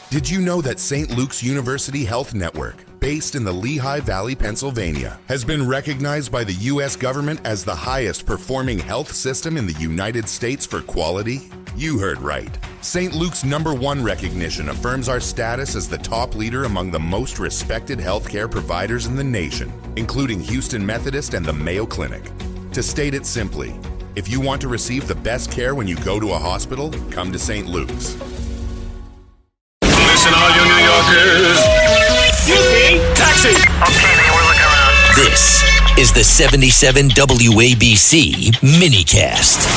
Did you know that St. Luke's University Health Network, based in the Lehigh Valley, Pennsylvania, has been recognized by the U.S. government as the highest performing health system in the United States for quality? You heard right. St. Luke's #1 recognition affirms our status as the top leader among the most respected healthcare providers in the nation, including Houston Methodist and the Mayo Clinic. To state it simply, if you want to receive the best care when you go to a hospital, come to St. Luke's. Listen, all you New Yorkers. Excuse me, taxi. Okay, man, we're looking around. This is the 77 WABC minicast.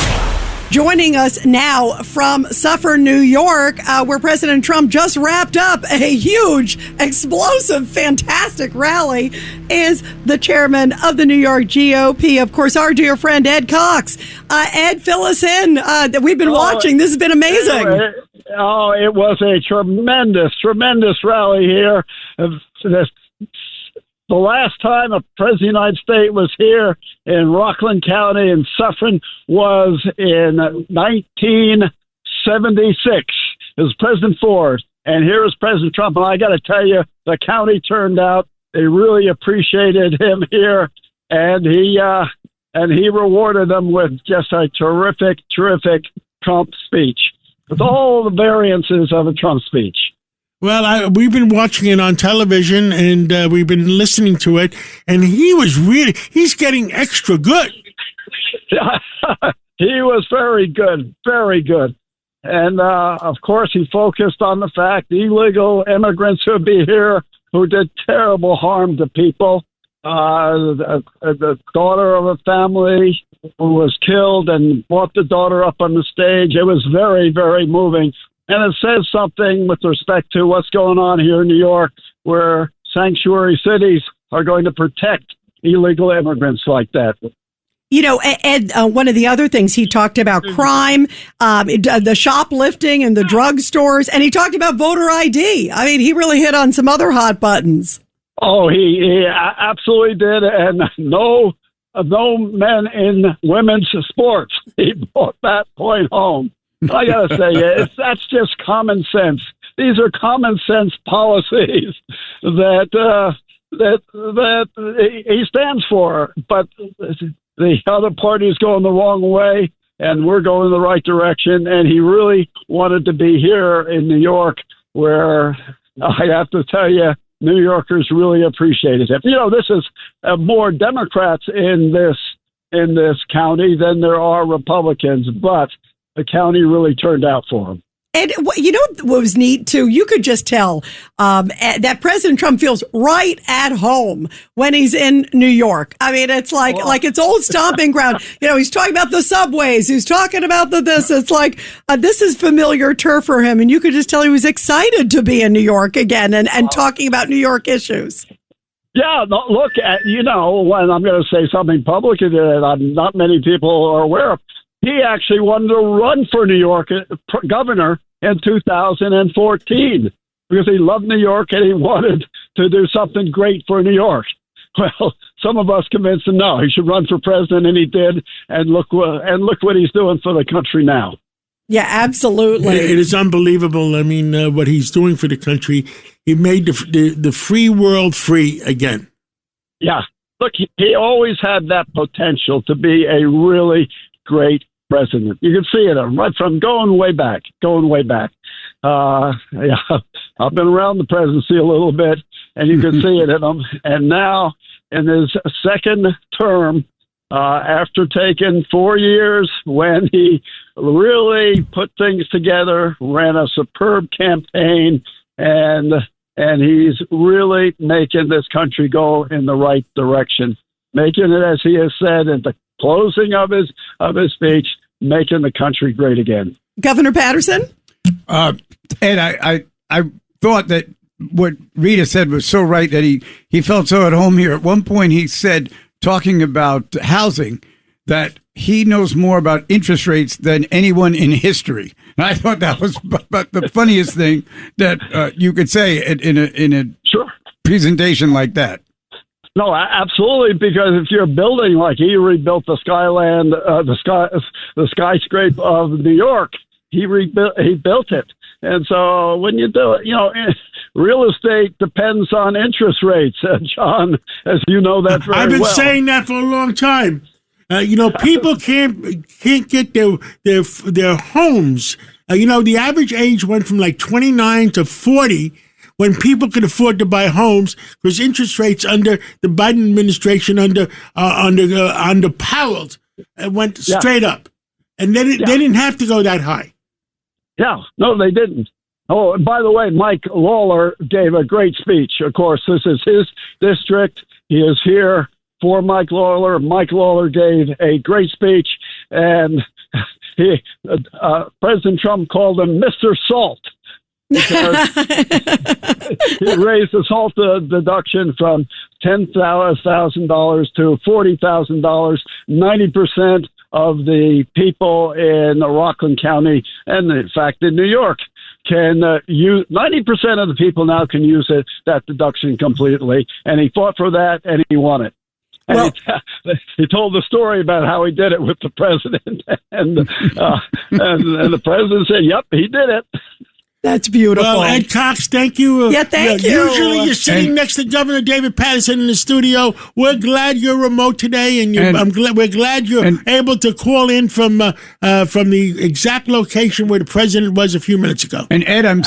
Joining us now from Suffern, New York, where President Trump just wrapped up a huge, explosive, fantastic rally, is the chairman of the New York GOP, of course, our dear friend Ed Cox. Ed, fill us in. That we've been watching. This has been amazing. It was a tremendous rally here. The last time a president of the United States was here in Rockland County in Suffern was in 1976. It was President Ford, and here is President Trump. And I got to tell you, the county turned out. They really appreciated him here, and he rewarded them with just a terrific Trump speech, with all the variances of a Trump speech. Well, we've been watching it on television, and we've been listening to it, and he's getting extra good. He was very good. And, of course, he focused on the fact illegal immigrants who would be here who did terrible harm to people. The daughter of a family who was killed and brought the daughter up on the stage. It was very, very moving. And it says something with respect to what's going on here in New York, where sanctuary cities are going to protect illegal immigrants like that. You know, Ed, one of the other things he talked about crime, the shoplifting and the drugstores, and he talked about voter ID. I mean, he really hit on some other hot buttons. Oh, he absolutely did. And no men in women's sports. He brought that point home. I gotta say, that's just common sense. These are common sense policies that he stands for. But the other party is going the wrong way, and we're going in the right direction. And he really wanted to be here in New York, where I have to tell you, New Yorkers really appreciated it. You know, this is more Democrats in this county than there are Republicans, but the county really turned out for him. And you know what was neat, too? You could just tell that President Trump feels right at home when he's in New York. I mean, it's like it's old stomping ground. You know, he's talking about the subways. He's talking about this. It's like this is familiar turf for him. And you could just tell he was excited to be in New York again and talking about New York issues. Yeah, look, when I'm going to say something publicly that not many people are aware of, he actually wanted to run for New York governor in 2014 because he loved New York and he wanted to do something great for New York. Well, some of us convinced him, no, he should run for president, and he did. And look what he's doing for the country now. Yeah, absolutely. It is unbelievable. I mean, what he's doing for the country. He made the free world free again. Yeah. Look, he always had that potential to be a really great president. You can see it right from going way back. Yeah, I've been around the presidency a little bit, and you can see it in him. And now, in his second term, after taking 4 years, when he really put things together, ran a superb campaign, and he's really making this country go in the right direction, making it, as he has said at the closing of his speech, making the country great again. Governor Patterson? Ed, I thought that what Rita said was so right, that he felt so at home here. At one point he said, talking about housing, that he knows more about interest rates than anyone in history. And I thought that was but the funniest thing that you could say in a sure presentation like that. No, absolutely, because if you're building, like he rebuilt the Skyland, the skyscraper of New York, he built it. And so when you do it, real estate depends on interest rates, John, as you know that very well. I've been saying that for a long time. People can't get their homes. The average age went from like 29 to 40 when people could afford to buy homes because interest rates under the Biden administration, under Powell, went straight up. And they didn't have to go that high. Yeah, no, they didn't. Oh, and by the way, Mike Lawler gave a great speech. Of course, this is his district. He is here for Mike Lawler. Mike Lawler gave a great speech, and President Trump called him Mr. Salt because he raised the salt deduction from $10,000 to $40,000. 90% of the people in Rockland County, and in fact in New York, can use 90% of the people now can use that deduction completely. And he fought for that, and he won it. And he told the story about how he did it with the president, and the president said, "Yep, he did it." That's beautiful. Well, Ed Cox, thank you. Thank you. Usually you're sitting next to Governor David Paterson in the studio. We're glad you're remote today, and we're glad you're able to call in from the exact location where the president was a few minutes ago. And Ed, I'm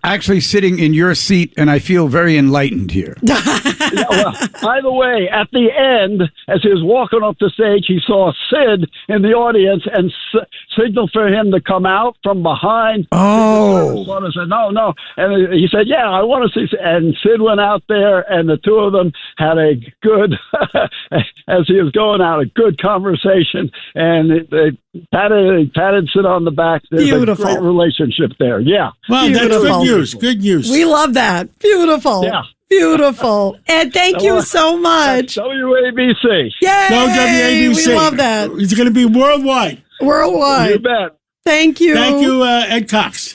actually sitting in your seat, and I feel very enlightened here. By the way, at the end, as he was walking off the stage, he saw Sid in the audience and signaled for him to come out from behind. Oh. I said, no. And he said, yeah, I want to see. And Sid went out there, and the two of them had a good, as he was going out, a good conversation. And they patted Sid on the back. There's Beautiful. a great relationship there. Yeah. Well, Beautiful. that's good news. Good news. We love that. Beautiful. Yeah. Beautiful. Ed, thank you so much. WABC. Yay! Go WABC. We love that. It's going to be worldwide. Worldwide. You bet. Thank you. Thank you, Ed Cox.